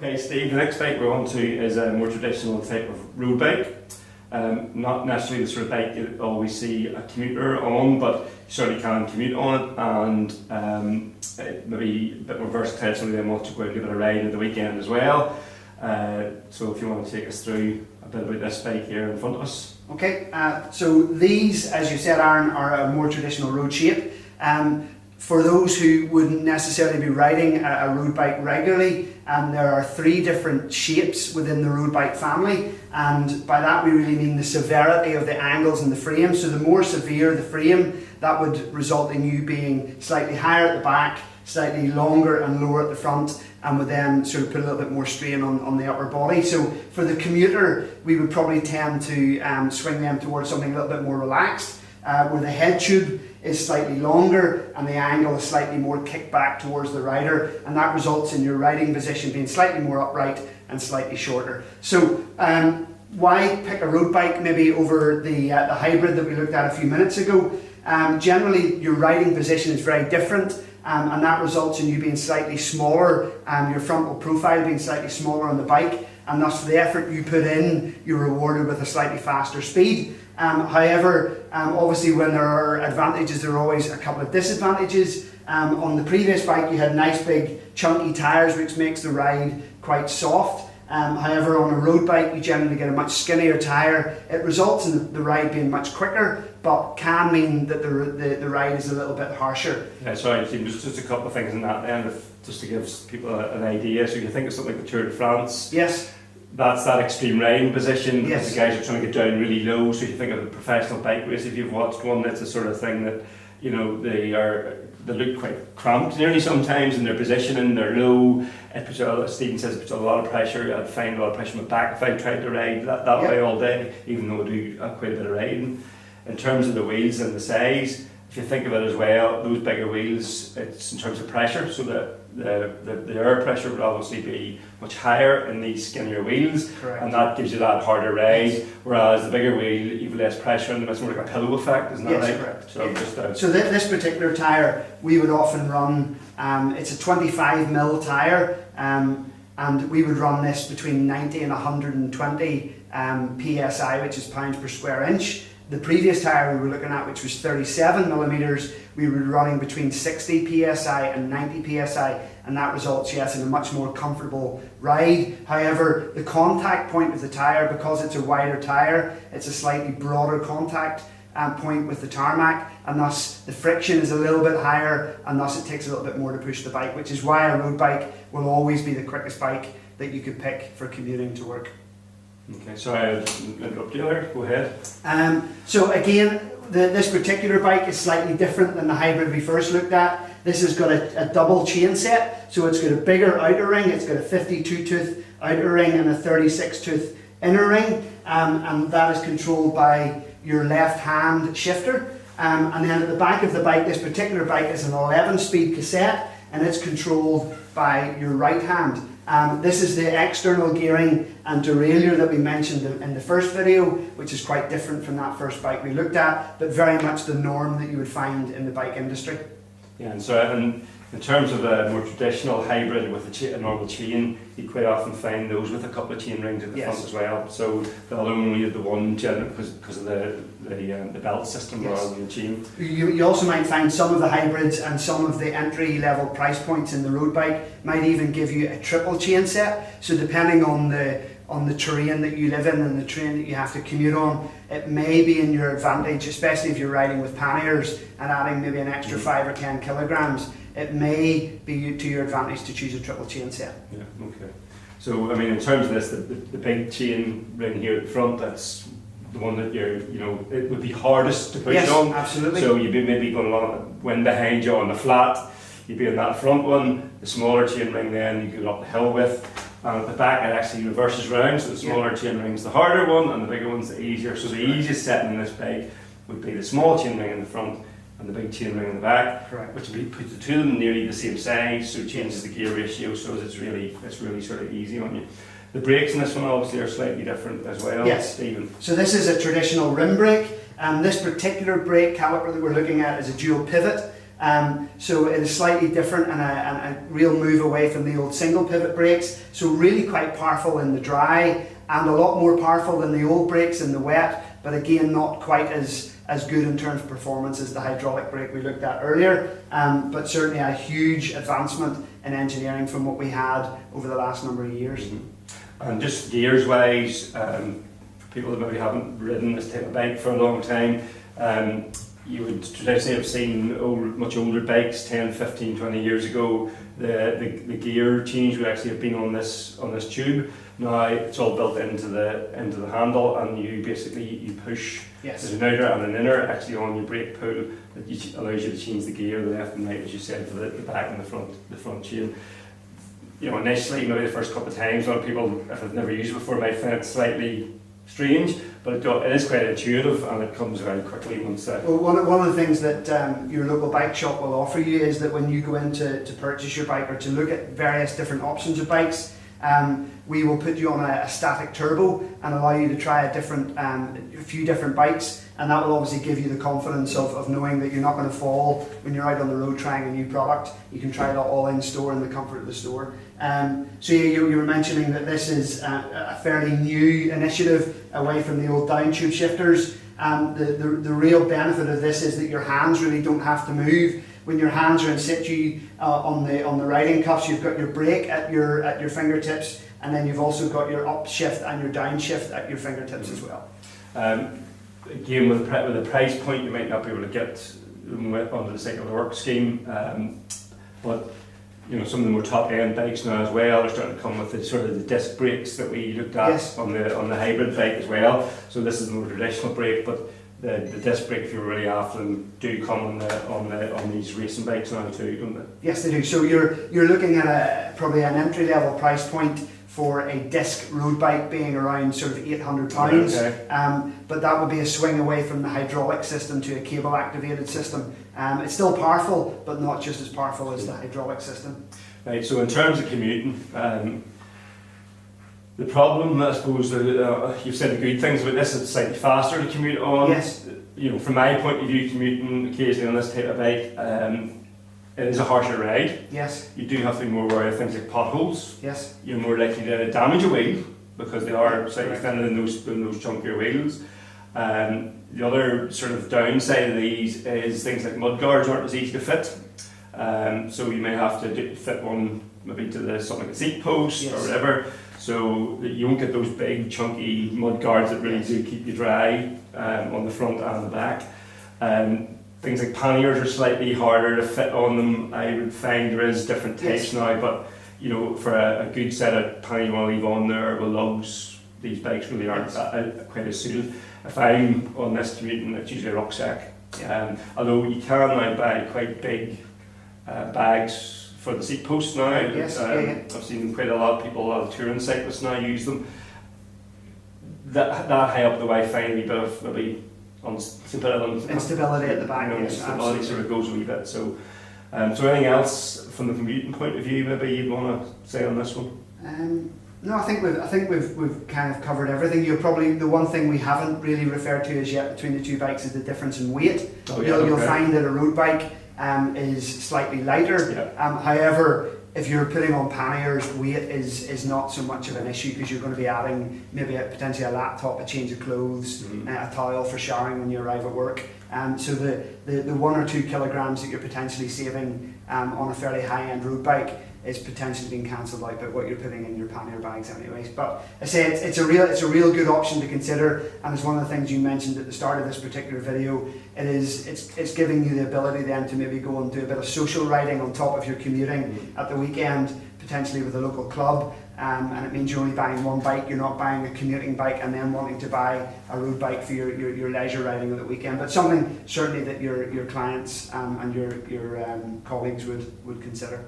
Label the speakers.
Speaker 1: Okay, Steve, the next bike we're on to is a more traditional type of road bike. Not necessarily the sort of bike you always see a commuter on, but you certainly can commute on it, and it may be a bit more versatile, so they want to go out and give it a ride at the weekend as well. So if you want to take us through a bit about this bike here in front of us.
Speaker 2: Okay, so these, as you said, Aaron, are a more traditional road shape. For those who wouldn't necessarily be riding a road bike regularly, there are 3 different shapes within the road bike family, and by that we really mean the severity of the angles in the frame. So the more severe the frame, that would result in you being slightly higher at the back, slightly longer and lower at the front, and would then sort of put a little bit more strain on the upper body. So for the commuter, we would probably tend to swing them towards something a little bit more relaxed, where the head tube is slightly longer and the angle is slightly more kicked back towards the rider, and that results in your riding position being slightly more upright and slightly shorter. So why pick a road bike maybe over the hybrid that we looked at a few minutes ago? Generally your riding position is very different, and that results in you being slightly smaller, your frontal profile being slightly smaller on the bike, and thus for the effort you put in, you're rewarded with a slightly faster speed. However, obviously when there are advantages, there are always a couple of disadvantages. On the previous bike you had nice big chunky tyres, which makes the ride quite soft. However, on a road bike you generally get a much skinnier tyre. It results in the ride being much quicker, but can mean that the ride is a little bit harsher.
Speaker 1: Yeah, sorry, Steve, just a couple of things in that end, just to give people an idea. So you think of something like the Tour de France.
Speaker 2: Yes.
Speaker 1: That's that extreme riding position.
Speaker 2: Yes.
Speaker 1: The guys are trying to get down really low. So if you think of a professional bike race, if you've watched one, that's the sort of thing that, you know, they look quite cramped nearly sometimes in their positioning. They're low. It puts Stephen says it puts a lot of pressure. I'd find a lot of pressure on my back if I tried to ride that way all day, even though I do quite a bit of riding. In terms of the wheels and the size, if you think of it as well, those bigger wheels, it's in terms of pressure, so that the air pressure would obviously be much higher in these skinnier wheels.
Speaker 2: Correct.
Speaker 1: And that gives you that harder ride, whereas the bigger wheel, you've less pressure on them. It's more like a pillow effect, isn't that
Speaker 2: Yes,
Speaker 1: right?
Speaker 2: correct.
Speaker 1: So,
Speaker 2: Yeah. So this particular tyre we would often run, it's a 25mm tyre, and we would run this between 90 and 120 psi, which is pounds per square inch. The previous tyre we were looking at, which was 37mm, we were running between 60 psi and 90 psi, and that results, yes, in a much more comfortable ride. However, the contact point of the tyre, because it's a wider tyre, it's a slightly broader contact point with the tarmac, and thus the friction is a little bit higher, and thus it takes a little bit more to push the bike, which is why a road bike will always be the quickest bike that you could pick for commuting to work.
Speaker 1: Okay, sorry, I'll interrupt you there. Go ahead.
Speaker 2: So again, this particular bike is slightly different than the hybrid we first looked at. This has got a double chain set, so it's got a bigger outer ring, it's got a 52 tooth outer ring and a 36 tooth inner ring, and that is controlled by your left hand shifter. And then at the back of the bike, this particular bike is an 11-speed cassette, and it's controlled by your right hand. This is the external gearing and derailleur that we mentioned in the first video, which is quite different from that first bike we looked at, but very much the norm that you would find in the bike industry.
Speaker 1: Yeah, and so in terms of a more traditional hybrid with a normal chain, you quite often find those with a couple of chain rings at the front as well. So they'll only have the one because of the belt system rather than the chain.
Speaker 2: You also might find some of the hybrids and some of the entry level price points in the road bike might even give you a triple chain set. So depending on the terrain that you live in and the terrain that you have to commute on, it may be in your advantage, especially if you're riding with panniers and adding maybe an extra 5 or 10 kilograms. It may be to your advantage to choose a triple chain set.
Speaker 1: Yeah, okay. So, I mean, in terms of this, the big chain ring here at the front, that's the one that it would be hardest to push on.
Speaker 2: Yes, absolutely.
Speaker 1: So you'd be maybe got a lot of wind behind you on the flat, you'd be in that front one, the smaller chain ring then you go up the hill with, and at the back it actually reverses round, so the smaller chain ring's the harder one and the bigger one's the easier. So the easiest setting in this bike would be the small chain ring in the front and the big chain ring in the back.
Speaker 2: Correct.
Speaker 1: Which would put the two of them nearly the same size, so it changes the gear ratio, so it's really sort of easy on you. The brakes in this one obviously are slightly different as well,
Speaker 2: yes.
Speaker 1: Stephen.
Speaker 2: So this is a traditional rim brake, and this particular brake caliper that we're looking at is a dual pivot. So it is slightly different and a real move away from the old single pivot brakes. So really quite powerful in the dry and a lot more powerful than the old brakes in the wet, but again not quite as good in terms of performance as the hydraulic brake we looked at earlier, but certainly a huge advancement in engineering from what we had over the last number of years.
Speaker 1: And just gears wise, for people that maybe haven't ridden this type of bike for a long time, you would traditionally have seen much older bikes 10, 15, 20 years ago. The gear change would actually have been on this tube. Now it's all built into the handle, and you push.
Speaker 2: Yes.
Speaker 1: There's an outer and an inner actually on your brake pull that allows you to change the gear left and right, as you said, for the back and the front chain. You know, initially, maybe the first couple of times, a lot of people, if they've never used it before, might find it slightly strange, but it is quite intuitive, and it comes around quickly once.
Speaker 2: Well, one of the things that your local bike shop will offer you is that when you go in to purchase your bike or to look at various different options of bikes, we will put you on a static turbo and allow you to try a few different bikes, and that will obviously give you the confidence of knowing that you're not going to fall when you're out on the road trying a new product. You can try that all in store in the comfort of the store. So you were mentioning that this is a fairly new initiative away from the old down tube shifters. The real benefit of this is that your hands really don't have to move. When your hands are in situ on the riding cuffs, you've got your brake at your fingertips, and then you've also got your up shift and your down shift at your fingertips as well.
Speaker 1: Again, with the price point, you might not be able to get them under the Cycle to Work scheme, but you know, some of the more top end bikes now as well are starting to come with the disc brakes that we looked at. Yes. on the hybrid bike as well. So this is the more traditional brake, but the disc brake, if you're really after them, do come on these racing bikes now too, don't they?
Speaker 2: Yes, they do. So you're looking at probably an entry level price point for a disc road bike being around sort of £800.
Speaker 1: Okay.
Speaker 2: But that would be a swing away from the hydraulic system to a cable activated system. It's still powerful, but not just as powerful as the hydraulic system.
Speaker 1: Right, so in terms of commuting, the problem, I suppose, you've said the good things about this, it's slightly faster to commute on.
Speaker 2: Yes.
Speaker 1: You know, from my point of view, commuting occasionally on this type of bike, it is a harsher ride.
Speaker 2: Yes.
Speaker 1: You do have to be more worried of things like potholes.
Speaker 2: Yes.
Speaker 1: You're more likely to damage a wheel because they are slightly thinner than those chunkier wheels. The other sort of downside of these is things like mud guards aren't as easy to fit. So you may have to fit one maybe to something like a seat post. Yes. Or whatever. So that you won't get those big chunky mud guards that really do keep you dry on the front and the back. Things like panniers are slightly harder to fit on them. I would find there is different types. Yes. Now, but you know, for a good set of panniers you want to leave on there with lugs, these bikes really aren't quite as suited. If I'm on this commuting, it's usually a rucksack. Yeah. Although you can now buy quite big bags for the seat posts now.
Speaker 2: Yes.
Speaker 1: I've seen quite a lot of people, a lot of touring cyclists now use them. That high up the way, find a wee bit of maybe instability
Speaker 2: at the back.
Speaker 1: You know,
Speaker 2: yes,
Speaker 1: instability sort of goes a wee bit. So anything else from the commuting point of view maybe you'd want to say on this one?
Speaker 2: No, I think we've kind of covered everything. The one thing we haven't really referred to as yet between the two bikes is the difference in weight.
Speaker 1: Oh, yeah,
Speaker 2: You'll find that a road bike is slightly lighter.
Speaker 1: Yeah.
Speaker 2: However, if you're putting on panniers, weight is not so much of an issue because you're going to be adding maybe potentially a laptop, a change of clothes, a towel for showering when you arrive at work. So the 1 or 2 kilograms that you're potentially saving on a fairly high-end road bike is potentially being cancelled out by what you're putting in your pannier bags anyways. But I say it's a real good option to consider, and it's one of the things you mentioned at the start of this particular video. It's giving you the ability then to maybe go and do a bit of social riding on top of your commuting at the weekend, potentially with a local club. And it means you're only buying one bike, you're not buying a commuting bike and then wanting to buy a road bike for your leisure riding at the weekend. But something certainly that your clients and your colleagues would consider.